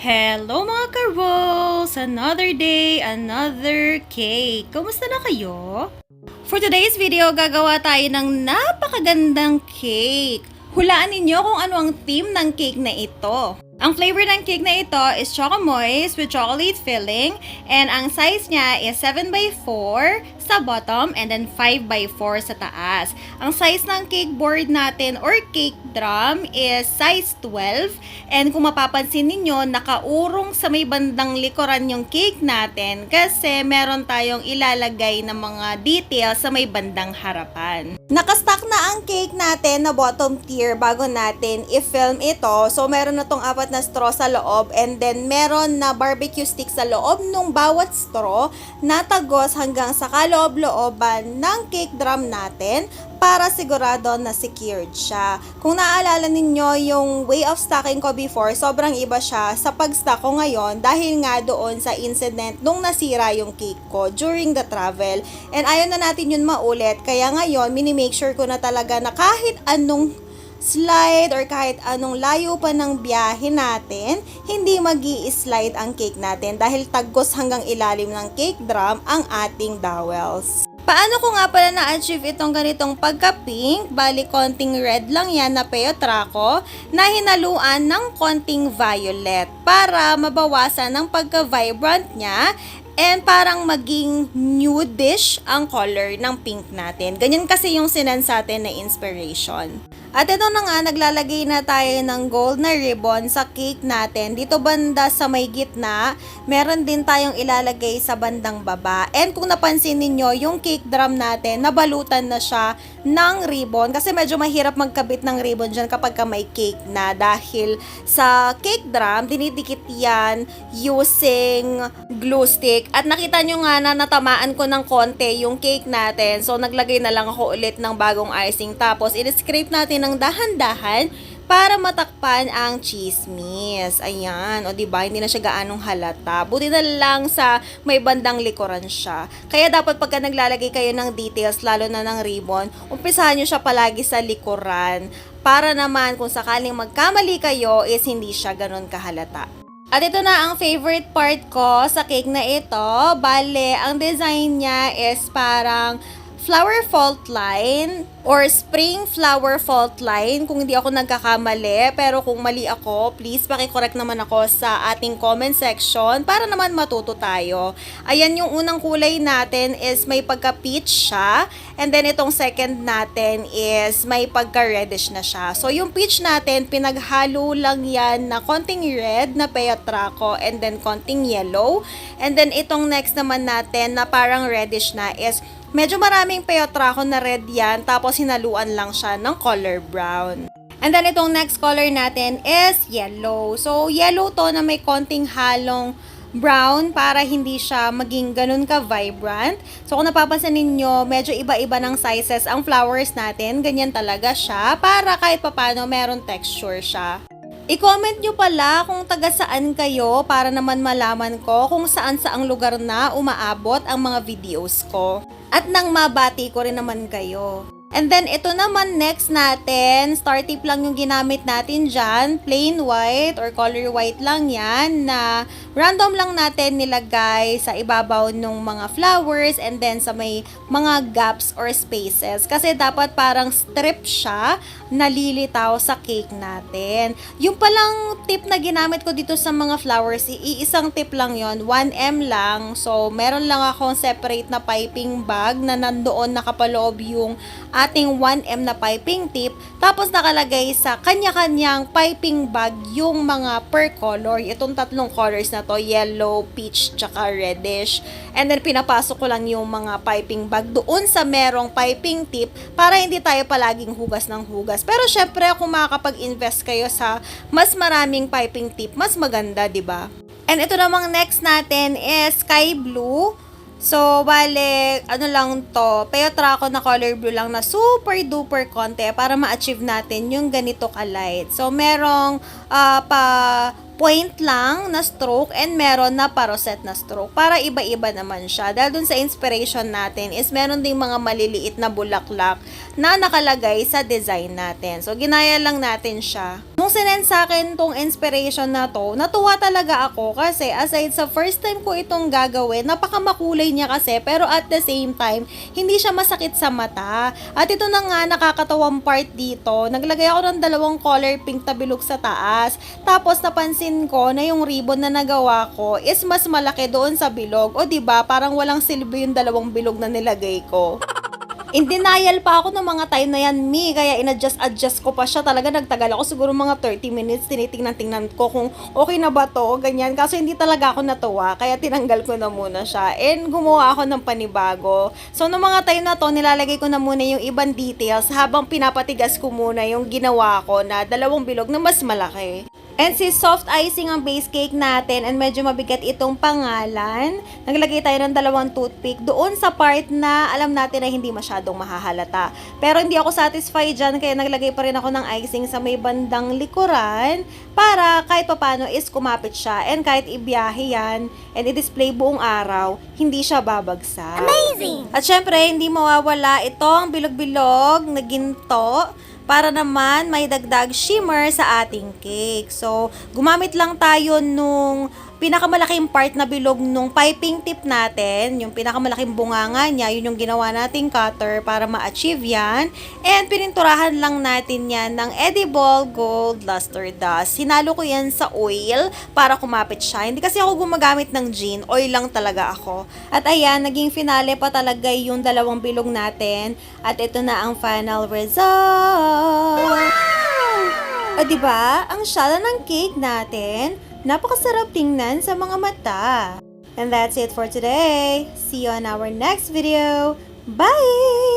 Hello mga ka-rolls! Another day, another cake. Kumusta na kayo? For today's video, gagawa tayo ng napakagandang cake. Hulaan ninyo kung ano ang theme ng cake na ito. Ang flavor ng cake na ito is Choco Moist with chocolate filling, and ang size niya is 7x4 sa bottom and then 5x4 sa taas. Ang size ng cake board natin or cake drum is size 12, and kung mapapansin ninyo, nakaurong sa may bandang likuran yung cake natin kasi meron tayong ilalagay na mga details sa may bandang harapan. Nakastack na ang cake natin na bottom tier bago natin i-film ito. So meron na tong apat na straw sa loob, and then meron na barbecue stick sa loob nung bawat straw na tagos hanggang sa kaloob-looban ng cake drum natin para sigurado na secured siya. Kung naaalala ninyo yung way of stacking ko before, sobrang iba siya sa pag-stack ko ngayon dahil nga doon sa incident nung nasira yung cake ko during the travel. And ayaw na natin yun maulit, kaya ngayon mini-make sure ko na talaga na kahit anong slide or kahit anong layo pa ng biyahe natin, hindi magi-slide ang cake natin dahil tagos hanggang ilalim ng cake drum ang ating dowels. Paano ko nga pala na-achieve itong ganitong pagka-pink? Bali, konting red lang yan na peotraco na hinaluan ng konting violet para mabawasan ang pagka-vibrant niya and parang maging nudish ang color ng pink natin. Ganyan kasi yung sinend sa atin na inspiration. At ito na nga, naglalagay na tayo ng gold na ribbon sa cake natin. Dito banda sa may gitna, meron din tayong ilalagay sa bandang baba. And kung napansin ninyo, yung cake drum natin, nabalutan na siya ng ribbon. Kasi medyo mahirap magkabit ng ribbon dyan kapag ka may cake na. Dahil sa cake drum, dinidikit yan using glue stick. At nakita nyo nga na natamaan ko ng konti yung cake natin. So naglagay na lang ako ulit ng bagong icing. Tapos i-scrape natin ng dahan-dahan para matakpan ang chismis. Ayan, o diba, hindi na siya gaanong halata. Buti na lang sa may bandang likuran siya. Kaya dapat pagka naglalagay kayo ng details, lalo na ng ribbon, umpisahan nyo siya palagi sa likuran. Para naman kung sakaling magkamali kayo, is hindi siya ganun kahalata. At ito na ang favorite part ko sa cake na ito. Bale, ang design niya is parang flower fault line or spring flower fault line kung hindi ako nagkakamali. Pero kung mali ako, please paki-correct naman ako sa ating comment section para naman matuto tayo. Ayan, yung unang kulay natin is may pagka-peach siya, and then itong second natin is may pagka-reddish na siya. So yung peach natin, pinaghalo lang yan na konting red na peotraco and then konting yellow. And then itong next naman natin na parang reddish na is medyo maraming peotraco na red yan, tapos hinaluan lang siya ng color brown. And then itong next color natin is yellow. So yellow to na may konting halong brown para hindi siya maging ganun ka-vibrant. So kung napapansin ninyo, medyo iba-iba ng sizes ang flowers natin. Ganyan talaga siya para kahit papano meron texture siya. I-comment nyo pala kung taga saan kayo para naman malaman ko kung saan saang lugar na umaabot ang mga videos ko. At nang mabati ko rin naman kayo. And then, ito naman next natin, star tip lang yung ginamit natin dyan. Plain white or color white lang yan na random lang natin nilagay sa ibabaw ng mga flowers and then sa may mga gaps or spaces. Kasi dapat parang strip siya na lilitaw sa cake natin. Yung palang tip na ginamit ko dito sa mga flowers, iisang tip lang yon, 1M lang. So, meron lang akong separate na piping bag na nandoon nakapaloob yung ating 1M na piping tip, tapos nakalagay sa kanya-kanyang piping bag yung mga per color, itong tatlong colors na to, yellow, peach, tsaka reddish. And then pinapasok ko lang yung mga piping bag doon sa merong piping tip para hindi tayo palaging hugas ng hugas. Pero syempre kung makakapag-invest kayo sa mas maraming piping tip, mas maganda, di ba? And ito namang next natin is sky blue. So, bale, ano lang to, peotraco na color blue lang na super duper konti para ma-achieve natin yung ganito ka-light. So, merong point lang na stroke and meron na paroset na stroke para iba-iba naman siya. Dahil dun sa inspiration natin is meron ding mga maliliit na bulaklak na nakalagay sa design natin. So, ginaya lang natin siya. Nung sinend sa akin tong inspiration na to, natuwa talaga ako kasi aside sa first time ko itong gagawin, napakamakulay niya kasi pero at the same time, hindi siya masakit sa mata. At ito na nga nakakatawang part dito, naglagay ako ng dalawang color pink na bilog sa taas. Tapos napansin ko na yung ribbon na nagawa ko is mas malaki doon sa bilog. O diba, parang walang silbi yung dalawang bilog na nilagay ko. In denial pa ako ng mga time na yan, kaya in-adjust ko pa siya. Talaga nagtagal ako, siguro mga 30 minutes, tinitingnan-tingnan ko kung okay na ba to, ganyan. Kaso hindi talaga ako natuwa, kaya tinanggal ko na muna siya. And gumawa ako ng panibago. So, noong mga time na to, nilalagay ko na muna yung ibang details habang pinapatigas ko muna yung ginawa ko na dalawang bilog na mas malaki. And si soft icing ang base cake natin and medyo mabigat itong pangalan. Naglagay tayo ng dalawang toothpick doon sa part na alam natin na hindi masyadong mahahalata. Pero hindi ako satisfied dyan kaya naglagay pa rin ako ng icing sa may bandang likuran para kahit papano is kumapit siya and kahit ibiyahe yan and i-display buong araw, hindi siya babagsak. Amazing! At syempre, hindi mawawala itong bilog-bilog na ginto para naman may dagdag shimmer sa ating cake. So, gumamit lang tayo nung pinakamalaking part na bilog nung piping tip natin, yung pinakamalaking bunganga niya, yun yung ginawa nating cutter para ma-achieve yan. And pininturahan lang natin yan ng edible gold luster dust. Hinalo ko yan sa oil para kumapit siya. Hindi kasi ako gumagamit ng gin, oil lang talaga ako. At ayan, naging finale pa talaga yung dalawang bilog natin. At ito na ang final result. O diba, ang shala ng cake natin, napakasarap tingnan sa mga mata. And that's it for today. See you on our next video. Bye!